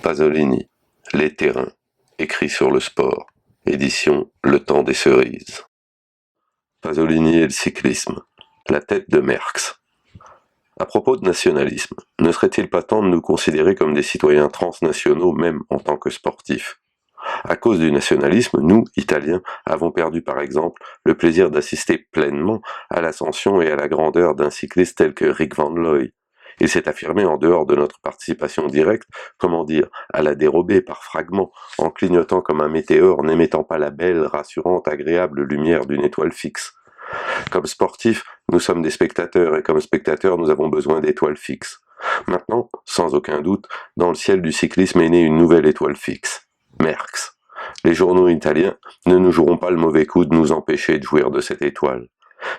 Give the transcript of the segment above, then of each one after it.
Pasolini, Les terrains, écrit sur le sport, édition Le Temps des Cerises. Pasolini et le cyclisme, la tête de Merckx. À propos de nationalisme, ne serait-il pas temps de nous considérer comme des citoyens transnationaux même en tant que sportifs ? À cause du nationalisme, nous, Italiens, avons perdu par exemple le plaisir d'assister pleinement à l'ascension et à la grandeur d'un cycliste tel que Rick Van Looy. Il s'est affirmé en dehors de notre participation directe, à la dérobée par fragments, en clignotant comme un météore n'émettant pas la belle, rassurante, agréable lumière d'une étoile fixe. Comme sportifs, nous sommes des spectateurs, et comme spectateurs, nous avons besoin d'étoiles fixes. Maintenant, sans aucun doute, dans le ciel du cyclisme est née une nouvelle étoile fixe, Merckx. Les journaux italiens ne nous joueront pas le mauvais coup de nous empêcher de jouir de cette étoile.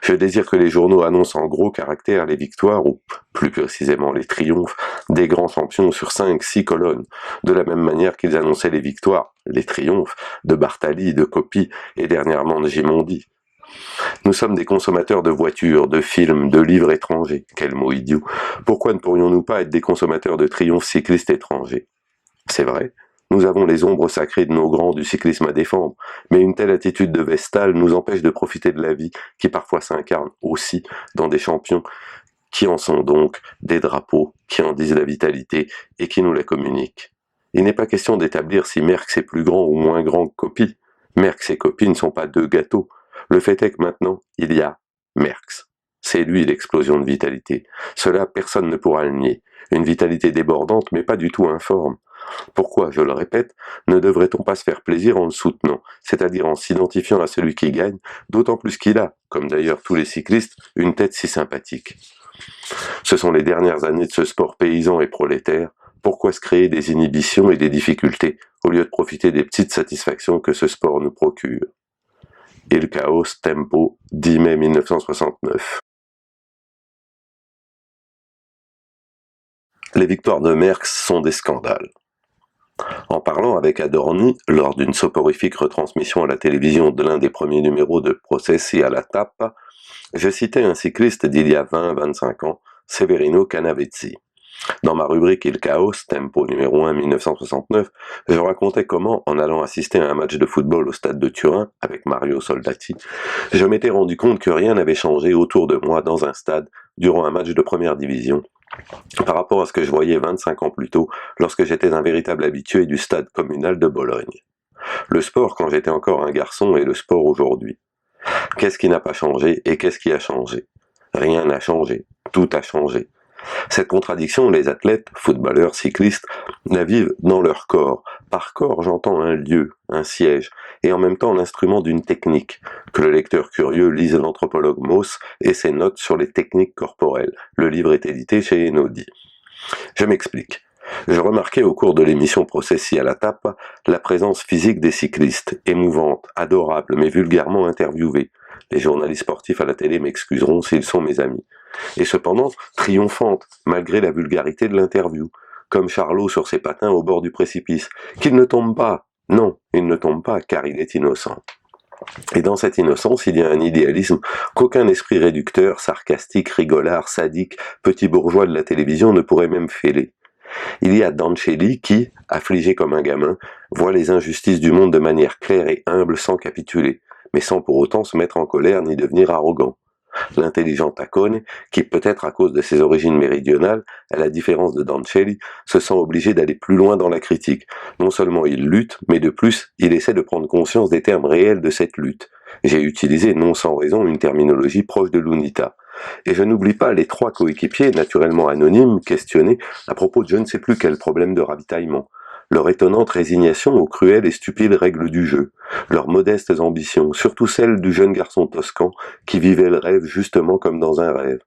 Je désire que les journaux annoncent en gros caractères les victoires, ou plus précisément les triomphes, des grands champions sur 5-6 colonnes, de la même manière qu'ils annonçaient les victoires, les triomphes, de Bartali, de Coppi et dernièrement de Gimondi. Nous sommes des consommateurs de voitures, de films, de livres étrangers. Quel mot idiot! Pourquoi ne pourrions-nous pas être des consommateurs de triomphes cyclistes étrangers? C'est vrai, nous avons les ombres sacrées de nos grands du cyclisme à défendre, mais une telle attitude de Vestale nous empêche de profiter de la vie qui parfois s'incarne aussi dans des champions qui en sont donc des drapeaux, qui en disent la vitalité et qui nous la communiquent. Il n'est pas question d'établir si Merckx est plus grand ou moins grand que Coppi. Merckx et Coppi ne sont pas deux gâteaux. Le fait est que maintenant, il y a Merckx. C'est lui l'explosion de vitalité. Cela, personne ne pourra le nier. Une vitalité débordante, mais pas du tout informe. Pourquoi, je le répète, ne devrait-on pas se faire plaisir en le soutenant, c'est-à-dire en s'identifiant à celui qui gagne, d'autant plus qu'il a, comme d'ailleurs tous les cyclistes, une tête si sympathique. Ce sont les dernières années de ce sport paysan et prolétaire. Pourquoi se créer des inhibitions et des difficultés, au lieu de profiter des petites satisfactions que ce sport nous procure? Il Chaos Tempo, 10 mai 1969. Les victoires de Merckx sont des scandales. En parlant avec Adorni, lors d'une soporifique retransmission à la télévision de l'un des premiers numéros de Processi alla Tappa, je citais un cycliste d'il y a 20-25 ans, Severino Canavezzi. Dans ma rubrique Il Chaos, Tempo numéro 1 1969, je racontais comment, en allant assister à un match de football au stade de Turin, avec Mario Soldati, je m'étais rendu compte que rien n'avait changé autour de moi dans un stade durant un match de première division, par rapport à ce que je voyais 25 ans plus tôt, lorsque j'étais un véritable habitué du stade communal de Bologne. Le sport quand j'étais encore un garçon et le sport aujourd'hui. Qu'est-ce qui n'a pas changé et qu'est-ce qui a changé? Rien n'a changé, tout a changé. Cette contradiction, les athlètes, footballeurs, cyclistes, la vivent dans leur corps. Par corps, j'entends un lieu, un siège, et en même temps l'instrument d'une technique. Que le lecteur curieux lise l'anthropologue Mauss et ses notes sur les techniques corporelles. Le livre est édité chez Einaudi. Je m'explique. Je remarquais au cours de l'émission Processi alla Tappa la présence physique des cyclistes, émouvante, adorable, mais vulgairement interviewée. Les journalistes sportifs à la télé m'excuseront s'ils sont mes amis. Et cependant, triomphante, malgré la vulgarité de l'interview, comme Charlot sur ses patins au bord du précipice. Qu'il ne tombe pas! Non, il ne tombe pas, car il est innocent. Et dans cette innocence, il y a un idéalisme qu'aucun esprit réducteur, sarcastique, rigolard, sadique, petit bourgeois de la télévision ne pourrait même fêler. Il y a Dancelli qui, affligé comme un gamin, voit les injustices du monde de manière claire et humble sans capituler, mais sans pour autant se mettre en colère ni devenir arrogant. L'intelligent Taccone, qui peut-être à cause de ses origines méridionales, à la différence de Dancelli, se sent obligé d'aller plus loin dans la critique. Non seulement il lutte, mais de plus, il essaie de prendre conscience des termes réels de cette lutte. J'ai utilisé non sans raison une terminologie proche de l'UNITA. Et je n'oublie pas les 3 coéquipiers, naturellement anonymes, questionnés à propos de je ne sais plus quel problème de ravitaillement. Leur étonnante résignation aux cruelles et stupides règles du jeu, leurs modestes ambitions, surtout celles du jeune garçon toscan qui vivait le rêve justement comme dans un rêve.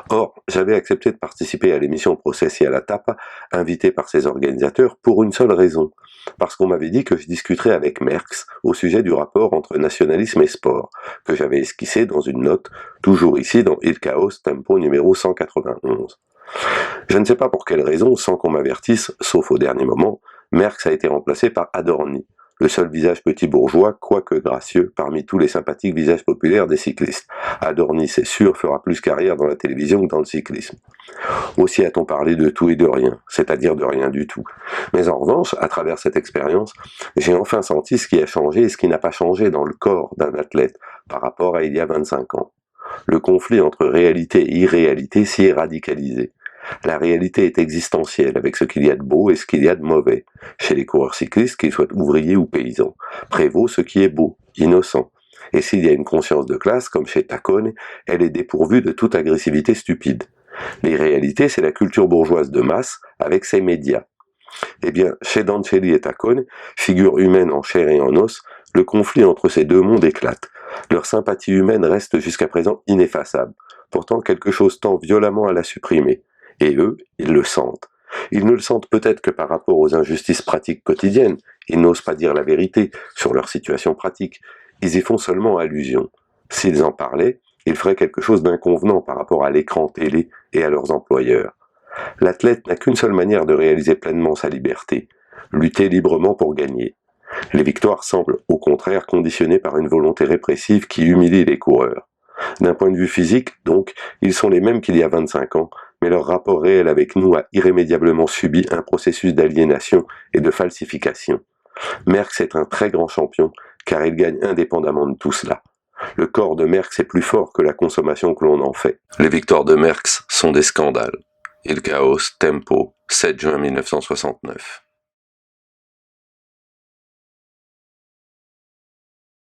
Or, j'avais accepté de participer à l'émission Processi alla Tappa, invité par ses organisateurs, pour une seule raison, parce qu'on m'avait dit que je discuterais avec Merckx au sujet du rapport entre nationalisme et sport, que j'avais esquissé dans une note, toujours ici dans Il Chaos, Tempo numéro 191. Je ne sais pas pour quelle raison, sans qu'on m'avertisse, sauf au dernier moment, Merckx a été remplacé par Adorni. le seul visage petit bourgeois, quoique gracieux, parmi tous les sympathiques visages populaires des cyclistes. Adorni, c'est sûr, fera plus carrière dans la télévision que dans le cyclisme. Aussi a-t-on parlé de tout et de rien, c'est-à-dire de rien du tout. Mais en revanche, à travers cette expérience, j'ai enfin senti ce qui a changé et ce qui n'a pas changé dans le corps d'un athlète par rapport à il y a 25 ans. Le conflit entre réalité et irréalité s'y est radicalisé. La réalité est existentielle, avec ce qu'il y a de beau et ce qu'il y a de mauvais. Chez les coureurs cyclistes, qu'ils soient ouvriers ou paysans, prévaut ce qui est beau, innocent. Et s'il y a une conscience de classe, comme chez Taccone, elle est dépourvue de toute agressivité stupide. L'irréalité, c'est la culture bourgeoise de masse, avec ses médias. Eh bien, chez Dancelli et Taccone, figures humaines en chair et en os, le conflit entre ces deux mondes éclate. Leur sympathie humaine reste jusqu'à présent ineffaçable. Pourtant, quelque chose tend violemment à la supprimer. Et eux, ils le sentent. Ils ne le sentent peut-être que par rapport aux injustices pratiques quotidiennes. Ils n'osent pas dire la vérité sur leur situation pratique. Ils y font seulement allusion. S'ils en parlaient, ils feraient quelque chose d'inconvenant par rapport à l'écran télé et à leurs employeurs. L'athlète n'a qu'une seule manière de réaliser pleinement sa liberté, lutter librement pour gagner. Les victoires semblent, au contraire, conditionnées par une volonté répressive qui humilie les coureurs. D'un point de vue physique, donc, ils sont les mêmes qu'il y a 25 ans, mais leur rapport réel avec nous a irrémédiablement subi un processus d'aliénation et de falsification. Merckx est un très grand champion, car il gagne indépendamment de tout cela. Le corps de Merckx est plus fort que la consommation que l'on en fait. Les victoires de Merckx sont des scandales. Il Chaos, Tempo, 7 juin 1969.